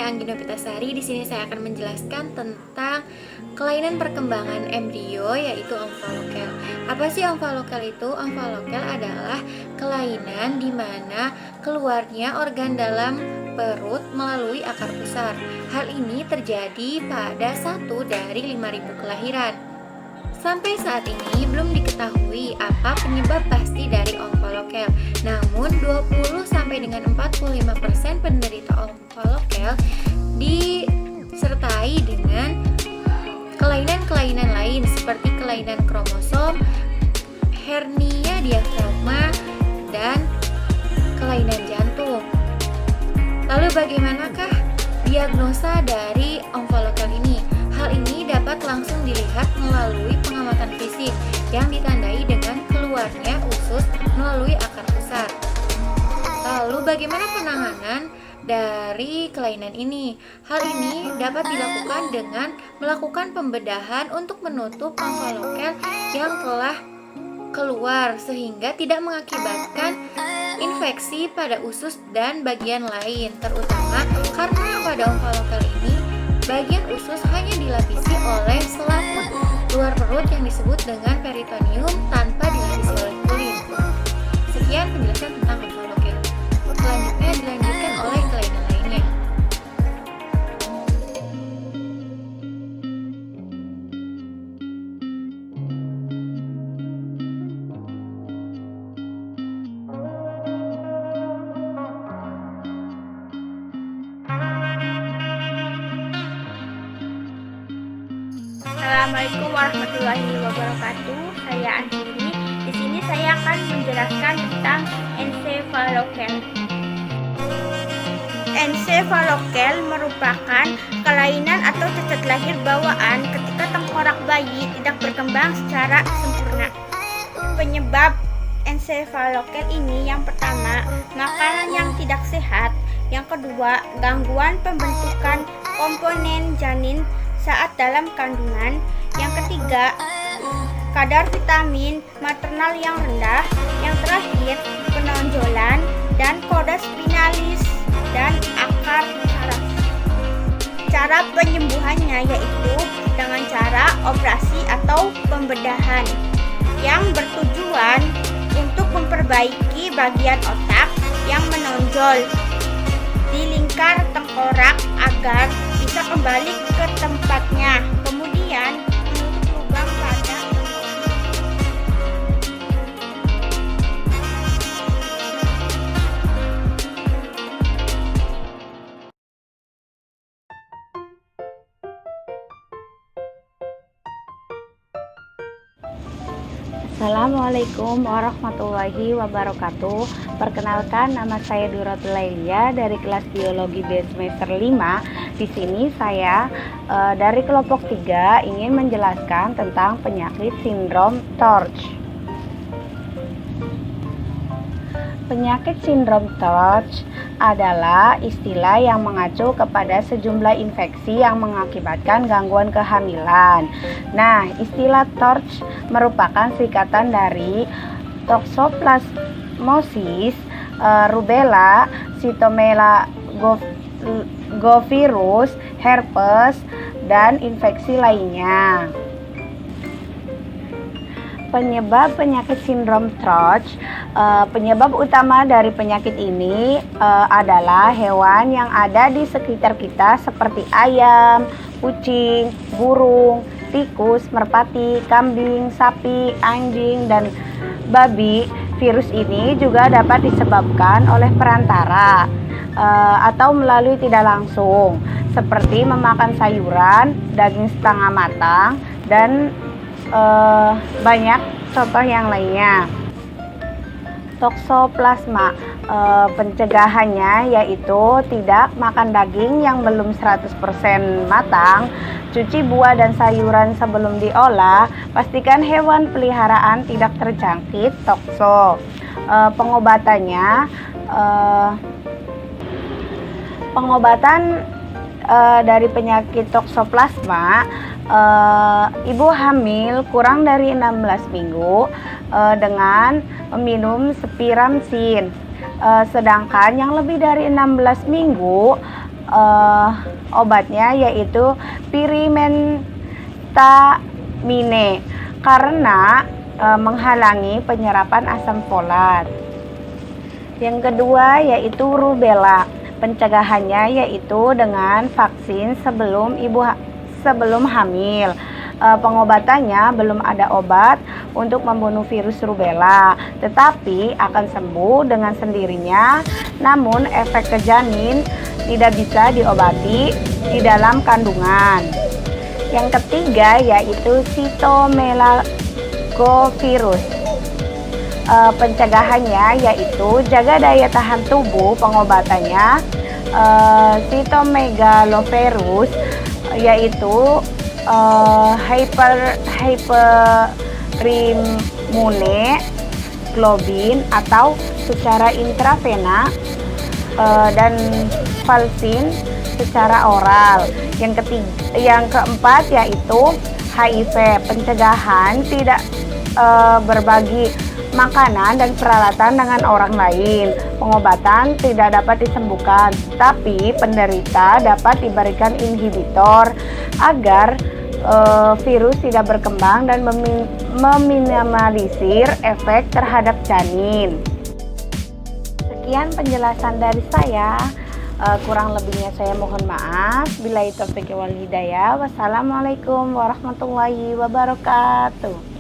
saya Anggina Pitasari. Di sini saya akan menjelaskan tentang kelainan perkembangan embrio, yaitu omfalokel. Apa sih omfalokel itu? Omfalokel adalah kelainan di mana keluarnya organ dalam perut melalui akar pusar. Hal ini terjadi pada 1 dari 5.000 kelahiran. Sampai saat ini belum diketahui apa penyebab pasti dari omfalokel. Namun 20 sampai dengan 45% penderita omfalokel disertai dengan kelainan-kelainan lain seperti kelainan kromosom, hernia diafragma, dan kelainan jantung. Lalu bagaimanakah diagnosa dari omfalokel ini? Hal ini dapat langsung dilihat melalui pengamatan fisik yang ditandai dengan keluarnya usus melalui akar pusar. Lalu bagaimana penanganan dari kelainan ini? Hal ini dapat dilakukan dengan melakukan pembedahan untuk menutup omfalokel yang telah keluar sehingga tidak mengakibatkan infeksi pada usus dan bagian lain, terutama karena pada omfalokel ini bagian usus hanya dilapisi oleh selaput luar perut yang disebut dengan peritoneum tanpa dilapisi oleh kulit. Sekian penjelasan tentang omfalokel. Selanjutnya dilanjutkan oleh kelainan lainnya. Assalamualaikum warahmatullahi wabarakatuh. Saya Antini. Di sini saya akan menjelaskan tentang ensefalokel. Ensefalokel merupakan kelainan atau cacat lahir bawaan ketika tengkorak bayi tidak berkembang secara sempurna. Penyebab ensefalokel ini yang pertama, makanan yang tidak sehat. Yang kedua, gangguan pembentukan komponen janin saat dalam kandungan. Yang ketiga, kadar vitamin maternal yang rendah. Yang terakhir, penonjolan dan koda spinalis dan akar saraf. Cara penyembuhannya yaitu dengan cara operasi atau pembedahan yang bertujuan untuk memperbaiki bagian otak yang menonjol di lingkar tengkorak agar bisa kembali ke tempatnya. Kemudian menutup lubang pada Assalamualaikum warahmatullahi wabarakatuh. Perkenalkan, nama saya Duratul Lailia dari kelas biologi B semester 5. Di sini saya dari kelompok 3 ingin menjelaskan tentang penyakit sindrom TORCH. Penyakit sindrom TORCH adalah istilah yang mengacu kepada sejumlah infeksi yang mengakibatkan gangguan kehamilan. Nah, istilah TORCH merupakan singkatan dari Toxoplasmosis, rubella, cytomegalovirus, herpes, dan infeksi lainnya. Penyebab penyakit sindrom TORCH, penyebab utama dari penyakit ini adalah hewan yang ada di sekitar kita seperti ayam, kucing, burung, tikus, merpati, kambing, sapi, anjing, dan babi. Virus ini juga dapat disebabkan oleh perantara atau melalui tidak langsung, seperti memakan sayuran, daging setengah matang, dan banyak contoh yang lainnya. Toksoplasma, pencegahannya yaitu tidak makan daging yang belum 100% matang, cuci buah dan sayuran sebelum diolah, pastikan hewan peliharaan tidak terjangkit tokso. Pengobatan dari penyakit toksoplasma, ibu hamil kurang dari 16 minggu dengan meminum Spiramycin. Sedangkan yang lebih dari 16 minggu obatnya yaitu pirimetamine karena menghalangi penyerapan asam folat. Yang kedua yaitu rubella. Pencegahannya yaitu dengan vaksin sebelum hamil. Pengobatannya belum ada obat untuk membunuh virus rubella, tetapi akan sembuh dengan sendirinya. Namun efek ke janin tidak bisa diobati di dalam kandungan. Yang ketiga yaitu cytomegalovirus. Pencegahannya yaitu jaga daya tahan tubuh. Pengobatannya cytomegalovirus yaitu hyperimmune atau secara intravena dan vaksin secara oral. Yang keempat yaitu HIV. Pencegahan tidak berbagi makanan dan peralatan dengan orang lain. Pengobatan tidak dapat disembuhkan, tapi penderita dapat diberikan inhibitor agar virus tidak berkembang dan meminimalisir efek terhadap janin. Sekian penjelasan dari saya. Kurang lebihnya saya mohon maaf. Billahi taufiq wal hidayah. Wassalamualaikum warahmatullahi wabarakatuh.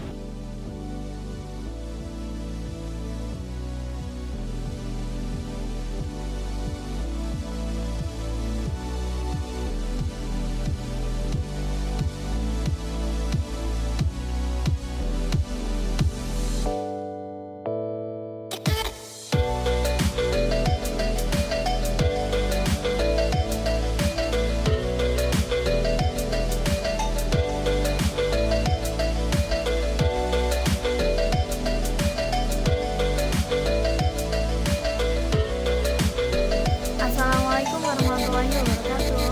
Assalamualaikum warahmatullahi wabarakatuh.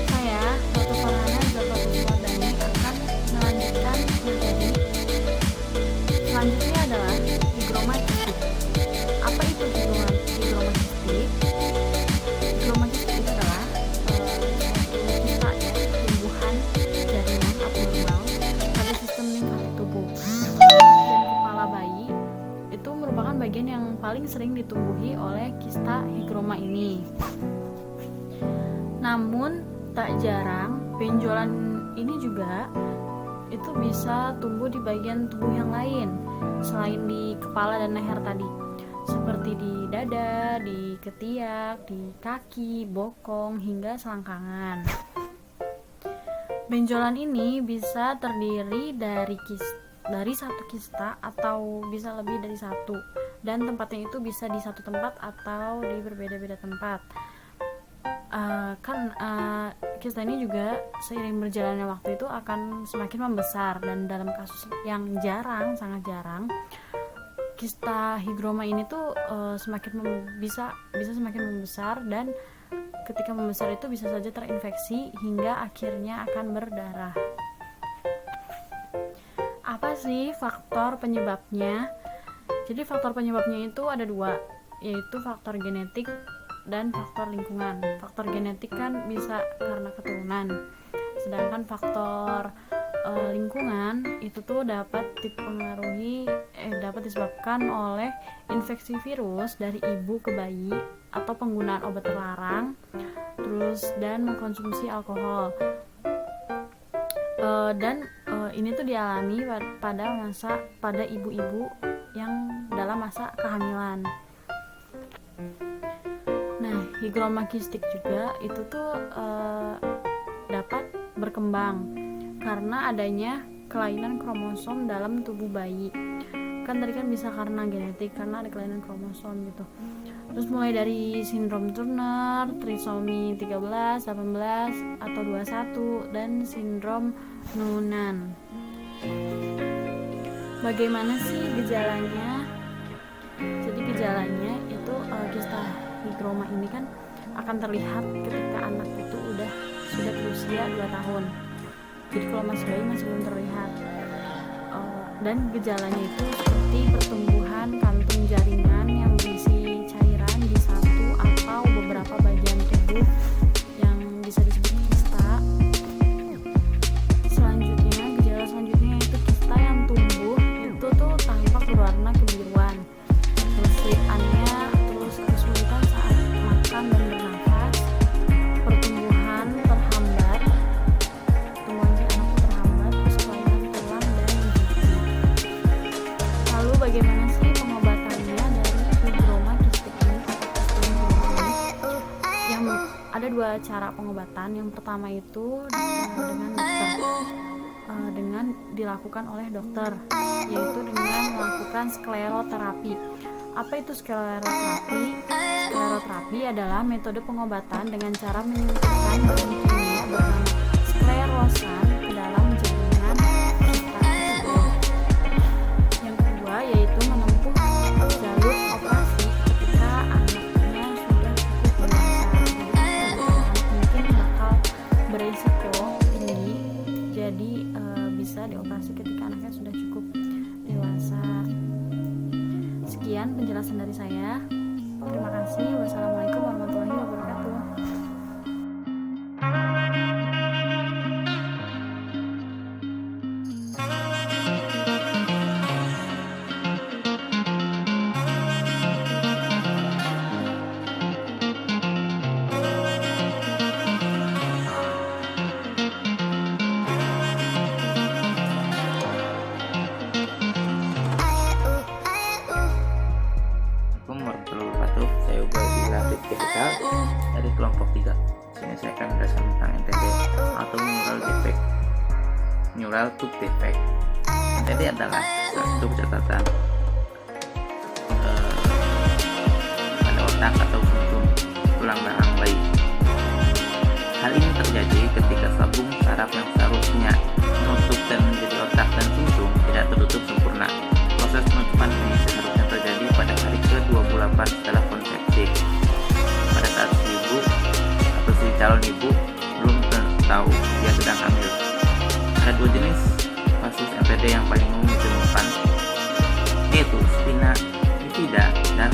Saya, Dr. Farhana Zafar Uswardani, akan melanjutkan materi. Selanjutnya adalah higroma kistik. Apa itu higroma kistik? Higroma kistik itu adalah kista ya, tumbuhan jaringan abnormal pada sistem lingkar tubuh. Dan kepala bayi itu merupakan bagian yang paling sering ditumbuhi oleh kista higroma ini. Namun tak jarang benjolan ini juga itu bisa tumbuh di bagian tubuh yang lain selain di kepala dan leher tadi, seperti di dada, di ketiak, di kaki, bokong, hingga selangkangan. Benjolan ini bisa terdiri dari satu kista atau bisa lebih dari satu, dan tempatnya itu bisa di satu tempat atau di berbeda-beda tempat. Kista ini juga seiring berjalannya waktu itu akan semakin membesar, dan dalam kasus yang sangat jarang, kista higroma ini tuh bisa semakin membesar, dan ketika membesar itu bisa saja terinfeksi hingga akhirnya akan berdarah. Apa sih faktor penyebabnya? Jadi faktor penyebabnya itu ada dua, yaitu faktor genetik dan faktor lingkungan. Faktor genetik kan bisa karena keturunan, sedangkan faktor lingkungan itu tuh dapat disebabkan oleh infeksi virus dari ibu ke bayi atau penggunaan obat terlarang, dan mengkonsumsi alkohol. Ini tuh dialami pada ibu-ibu yang dalam masa kehamilan. Nah, higroma kistik juga itu tuh dapat berkembang karena adanya kelainan kromosom dalam tubuh bayi. Kan tadi kan bisa karena genetik, karena ada kelainan kromosom gitu. Terus mulai dari sindrom Turner, trisomi 13, 18 atau 21, dan sindrom Noonan. Bagaimana sih gejalanya? Jadi gejalanya itu kista higroma ini kan akan terlihat ketika anak itu sudah berusia 2 tahun. Jadi kalau masih bayi masih belum terlihat. Dan gejalanya itu seperti pertumbuhan kantung jaringan yang berisi cairan di satu atau beberapa bagian tubuh 2 cara pengobatan. Yang pertama itu dengan dokter, dengan dilakukan oleh dokter, yaitu dengan melakukan skleroterapi. Apa itu skleroterapi? Skleroterapi adalah metode pengobatan dengan cara menyuntikkan bahan kimia bernama sklerosan ke dalam jaringan substrat tubuh. Yang kedua yaitu menempuh jalur operasi ketika anaknya sudah cukup dewasa. Jadi mungkin bakal berisiko tinggi, jadi bisa dioperasi ketika anaknya sudah cukup dewasa. Sekian penjelasan dari saya. Terima kasih. Wassalamualaikum warahmatullahi wabarakatuh. Saya Ubay Capital dari kelompok 3. Sini saya akan menjelaskan tentang NTD atau neural defect. Neural tube defect. NTD adalah suatu catatan pada otak atau sumsum tulang belakang bayi. Hal ini terjadi ketika sabung saraf yang seharusnya menutup dan menjadi otak dan sumsum tidak tertutup sempurna. Proses penutupan ini seharusnya terjadi pada hari ke-28 setelah konsepsi. Pada saat si ibu atau si calon ibu belum tahu dia sedang hamil. Ada 2 jenis kasus NTD yang paling umum ditemukan, yaitu spina bifida dan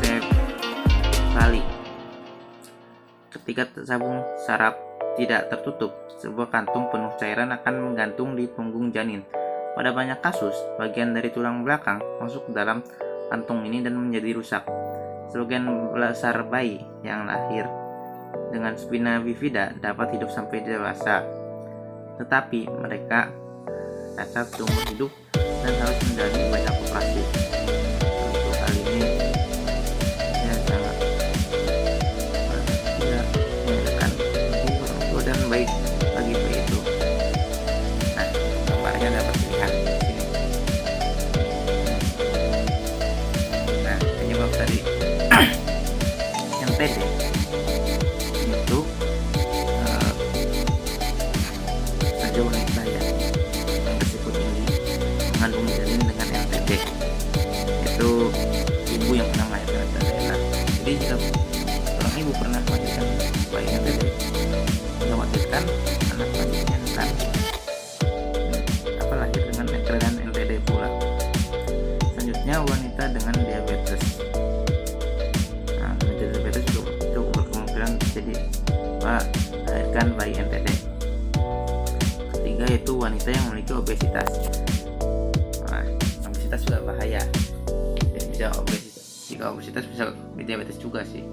anencephaly. Ketika sabung saraf tidak tertutup, sebuah kantung penuh cairan akan menggantung di punggung janin. Pada banyak kasus, bagian dari tulang belakang masuk ke dalam kantung ini dan menjadi rusak. Sebagian besar bayi yang lahir dengan spina bifida dapat hidup sampai dewasa, tetapi mereka cacat seumur hidup dan harus menjalani banyak operasi. Untuk hal ini sangat tidak menyenangkan bagi orang tua dan baik bagi bayi itu. Nah, gambarnya dapat dilihat di sini. Nah, penyebab tadi NTD itu ada wanita yang berisiko tinggi mengandung janin dengan NTD, itu ibu yang pernah melahirkan NTD. Nah, jadi jika seorang ibu pernah melahirkan bayi NTD, mengkhawatirkan anak bayinya akan lahir dengan keadaan NTD pula. Selanjutnya, wanita dengan diabetes. Nah, diabetes juga berkemungkinan jadi melahirkan bayi NTD. Ketiga yaitu wanita yang memiliki obesitas. Nah, obesitas juga bahaya. Bisa obesitas. Jika obesitas bisa diabetes juga sih.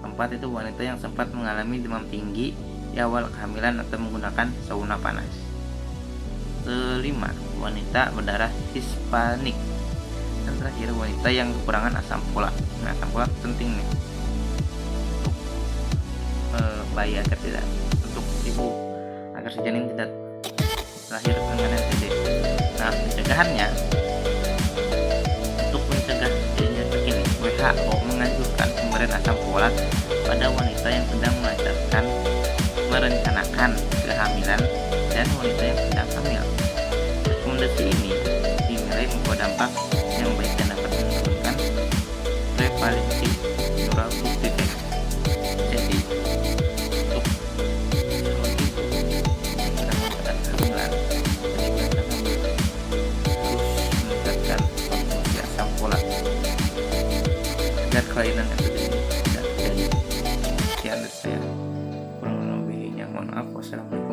Keempat itu wanita yang sempat mengalami demam tinggi di awal kehamilan atau menggunakan sauna panas. Kelima, wanita berdarah Hispanik. Dan terakhir, wanita yang kekurangan asam folat. Nah, asam folat penting nih untuk bayi agar tidak, untuk ibu agar si janin tidak lahir dengan NTD. Nah, pencegahannya, untuk mencegah terjadinya ini, WHO menganjurkan pemberian asam folat pada wanita yang sedang merencanakan kehamilan dan wanita yang sedang hamil. Rekomendasi ini dinilai membawa dampak yang baik dan dapat menurunkan prevalensi neural tube defect. Jadi, untuk calon ibu yang sedang melakukan kehamilan dan ibu yang sedang hamil harus meningkatkan konsumsi asam folat agar kelainan NTD tidak terjadi. Sekian dari saya. Kurang lebihnya mohon maaf. Wassalamualaikum.